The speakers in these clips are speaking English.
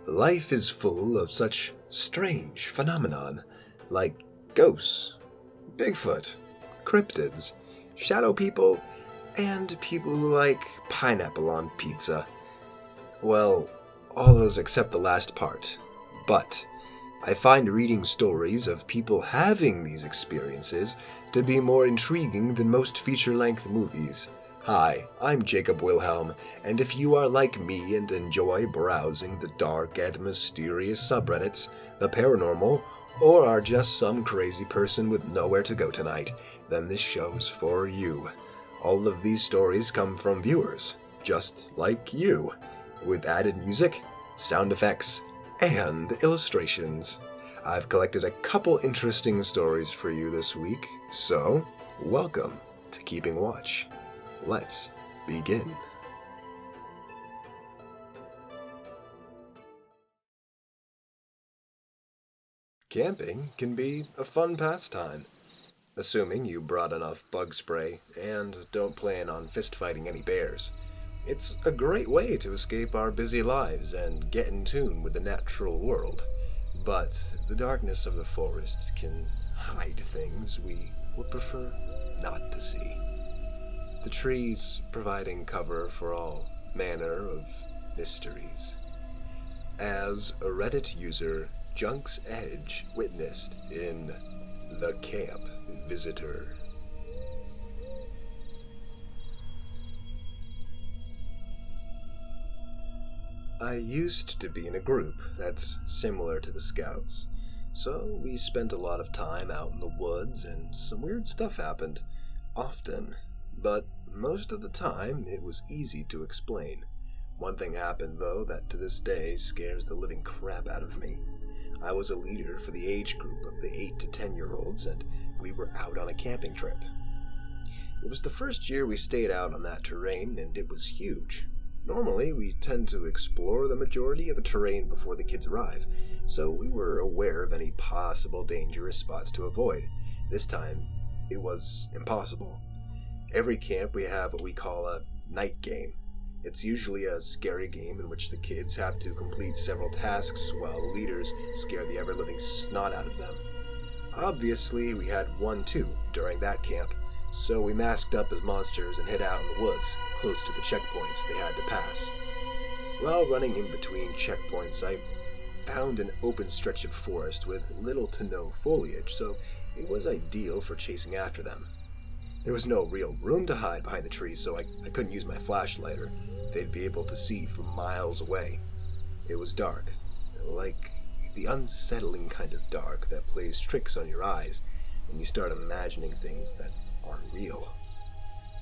Life is full of such strange phenomenon like ghosts, Bigfoot, cryptids, shadow people, and people who like pineapple on pizza. Well, all those except the last part. But I find reading stories of people having these experiences to be more intriguing than most feature-length movies. Hi, I'm Jacob Wilhelm, and if you are like me and enjoy browsing the dark and mysterious subreddits, the paranormal, or are just some crazy person with nowhere to go tonight, then this show's for you. All of these stories come from viewers, just like you, with added music, sound effects, and illustrations. I've collected a couple interesting stories for you this week, so welcome to Keeping Watch. Let's begin. Camping can be a fun pastime, assuming you brought enough bug spray and don't plan on fistfighting any bears. It's a great way to escape our busy lives and get in tune with the natural world. But the darkness of the forest can hide things we would prefer not to see. The trees providing cover for all manner of mysteries. As a Reddit user, Junkxedge witnessed in The Camp Visitor. I used to be in a group that's similar to the Scouts, so we spent a lot of time out in the woods and some weird stuff happened, often. But most of the time, it was easy to explain. One thing happened, though, that to this day scares the living crap out of me. I was a leader for the age group of the 8 to 10-year-olds, and we were out on a camping trip. It was the first year we stayed out on that terrain, and it was huge. Normally, we tend to explore the majority of a terrain before the kids arrive, so we were aware of any possible dangerous spots to avoid. This time, it was impossible. Every camp we have what we call a night game. It's usually a scary game in which the kids have to complete several tasks while the leaders scare the ever-living snot out of them. Obviously, we had one too during that camp, so we masked up as monsters and hid out in the woods, close to the checkpoints they had to pass. While running in between checkpoints, I found an open stretch of forest with little to no foliage, so it was ideal for chasing after them. There was no real room to hide behind the trees, so I couldn't use my flashlight or they'd be able to see from miles away. It was dark, like the unsettling kind of dark that plays tricks on your eyes and you start imagining things that aren't real.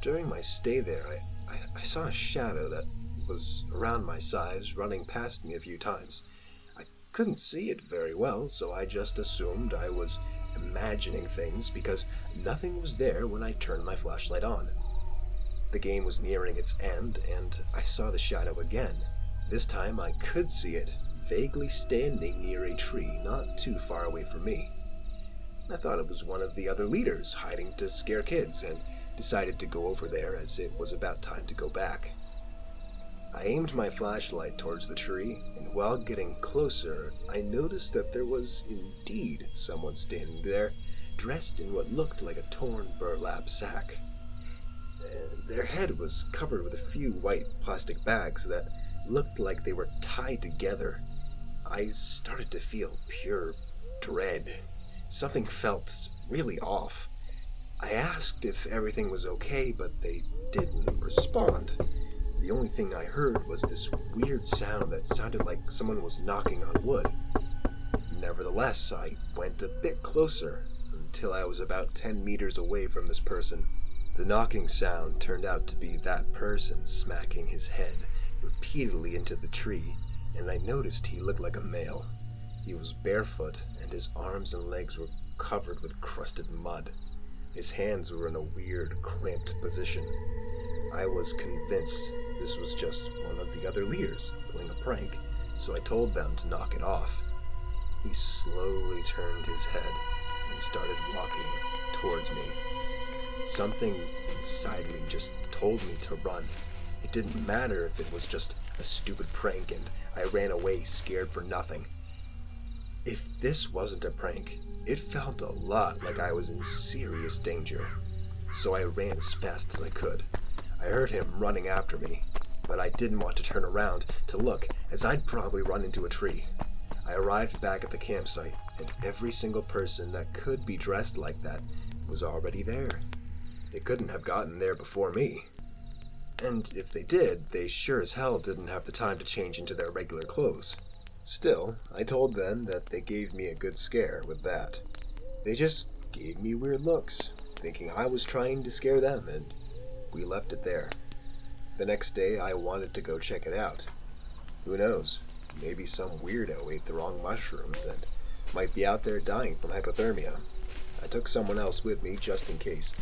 During my stay there, I saw a shadow that was around my size running past me a few times. I couldn't see it very well, so I just assumed I was imagining things because nothing was there when I turned my flashlight on. The game was nearing its end, and I saw the shadow again. This time I could see it, vaguely standing near a tree not too far away from me. I thought it was one of the other leaders hiding to scare kids, and decided to go over there as it was about time to go back. I aimed my flashlight towards the tree, and while getting closer, I noticed that there was indeed someone standing there, dressed in what looked like a torn burlap sack. Their head was covered with a few white plastic bags that looked like they were tied together. I started to feel pure dread. Something felt really off. I asked if everything was okay, but they didn't respond. The only thing I heard was this weird sound that sounded like someone was knocking on wood. Nevertheless, I went a bit closer until I was about 10 meters away from this person. The knocking sound turned out to be that person smacking his head repeatedly into the tree, and I noticed he looked like a male. He was barefoot, and his arms and legs were covered with crusted mud. His hands were in a weird, cramped position. I was convinced this was just one of the other leaders pulling a prank, so I told them to knock it off. He slowly turned his head and started walking towards me. Something inside me just told me to run. It didn't matter if it was just a stupid prank, and I ran away scared for nothing. If this wasn't a prank, it felt a lot like I was in serious danger. So I ran as fast as I could. I heard him running after me, but I didn't want to turn around to look, as I'd probably run into a tree. I arrived back at the campsite, and every single person that could be dressed like that was already there. They couldn't have gotten there before me. And if they did, they sure as hell didn't have the time to change into their regular clothes. Still, I told them that they gave me a good scare with that. They just gave me weird looks, thinking I was trying to scare them, and we left it there. The next day, I wanted to go check it out. Who knows? Maybe some weirdo ate the wrong mushrooms and might be out there dying from hypothermia. I took someone else with me just in case,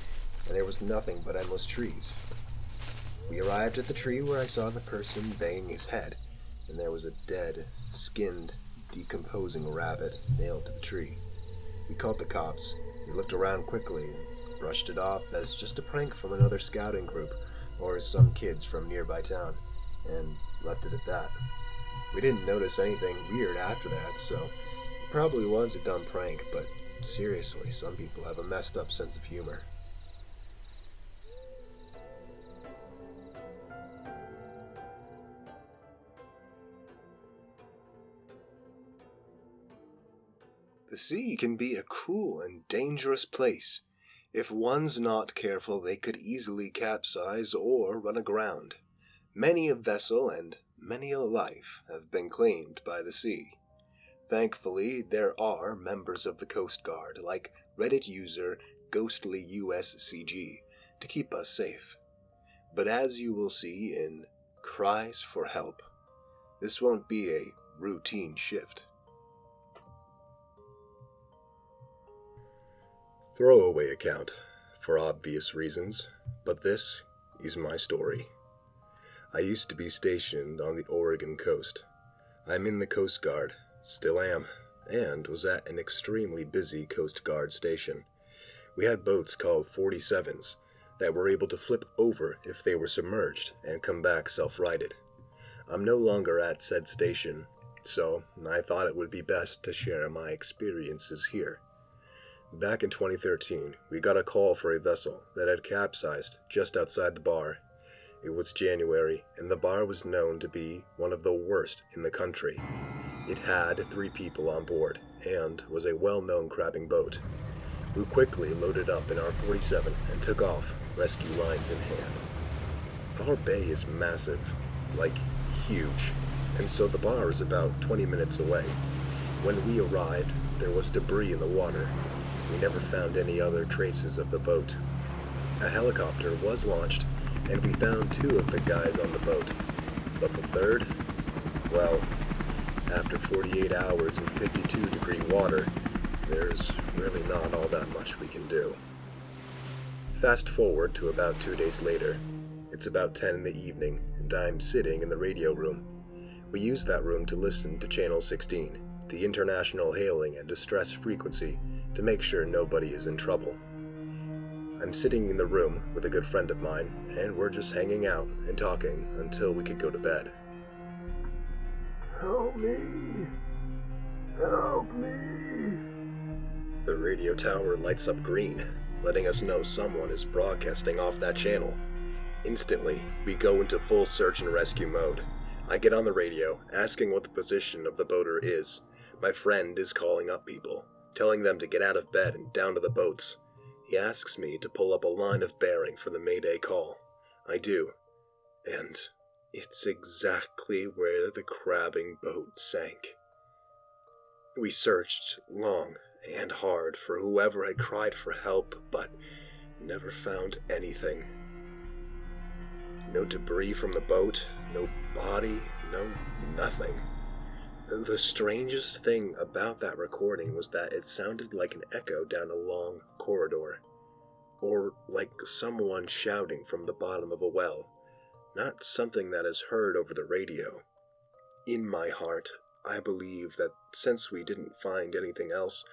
and there was nothing but endless trees. We arrived at the tree where I saw the person banging his head, and there was a dead, skinned, decomposing rabbit nailed to the tree. We called the cops. We looked around quickly and brushed it off as just a prank from another scouting group or some kids from nearby town, and left it at that. We didn't notice anything weird after that, so it probably was a dumb prank, but seriously, some people have a messed up sense of humor. The sea can be a cruel and dangerous place. If one's not careful, they could easily capsize or run aground. Many a vessel and many a life have been claimed by the sea. Thankfully, there are members of the Coast Guard, like Reddit user GhostlyUSCG, to keep us safe. But as you will see in Cries for Help, this won't be a routine shift. Throwaway account, for obvious reasons, but this is my story. I used to be stationed on the Oregon coast. I'm in the Coast Guard, still am, and was at an extremely busy Coast Guard station. We had boats called 47s that were able to flip over if they were submerged and come back self-righted. I'm no longer at said station, so I thought it would be best to share my experiences here. Back in 2013, we got a call for a vessel that had capsized just outside the bar. It was January, and the bar was known to be one of the worst in the country. It had 3 people on board, and was a well-known crabbing boat. We quickly loaded up in our 47 and took off, rescue lines in hand. Our bay is massive, like huge, and so the bar is about 20 minutes away. When we arrived, there was debris in the water. We never found any other traces of the boat. A helicopter was launched, and we found 2 of the guys on the boat. But the third? Well, after 48 hours in 52-degree water, there's really not all that much we can do. Fast forward to about 2 days later. It's about 10 in the evening, and I'm sitting in the radio room. We use that room to listen to Channel 16, the international hailing and distress frequency, to make sure nobody is in trouble. I'm sitting in the room with a good friend of mine, and we're just hanging out and talking until we could go to bed. Help me! Help me! The radio tower lights up green, letting us know someone is broadcasting off that channel. Instantly, we go into full search and rescue mode. I get on the radio, asking what the position of the boater is. My friend is calling up people, telling them to get out of bed and down to the boats. He asks me to pull up a line of bearing for the Mayday call. I do, and it's exactly where the crabbing boat sank. We searched long and hard for whoever had cried for help, but never found anything. No debris from the boat, no body, no nothing. The strangest thing about that recording was that it sounded like an echo down a long corridor, or like someone shouting from the bottom of a well, not something that is heard over the radio. In my heart, I believe that since we didn't find anything else,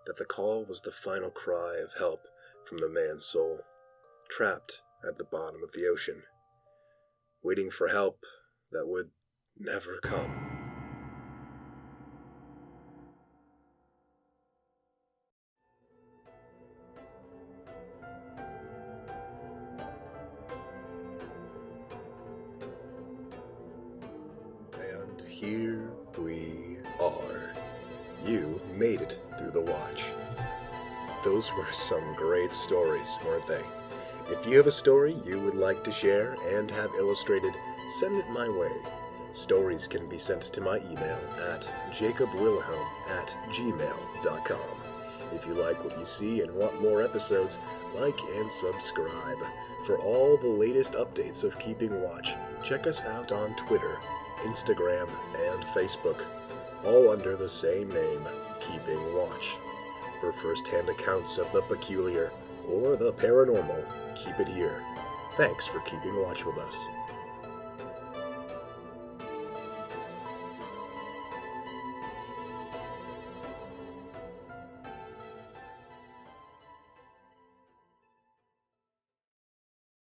that the call was the final cry of help from the man's soul, trapped at the bottom of the ocean, waiting for help that would never come. And here we are. You made it through the watch. Those were some great stories, weren't they? If you have a story you would like to share and have illustrated, send it my way. Stories can be sent to my email at jacobwilhelm@gmail.com. If you like what you see and want more episodes, like and subscribe. For all the latest updates of Keeping Watch, check us out on Twitter, Instagram, and Facebook, all under the same name, Keeping Watch. For first-hand accounts of the peculiar or the paranormal, keep it here. Thanks for keeping watch with us.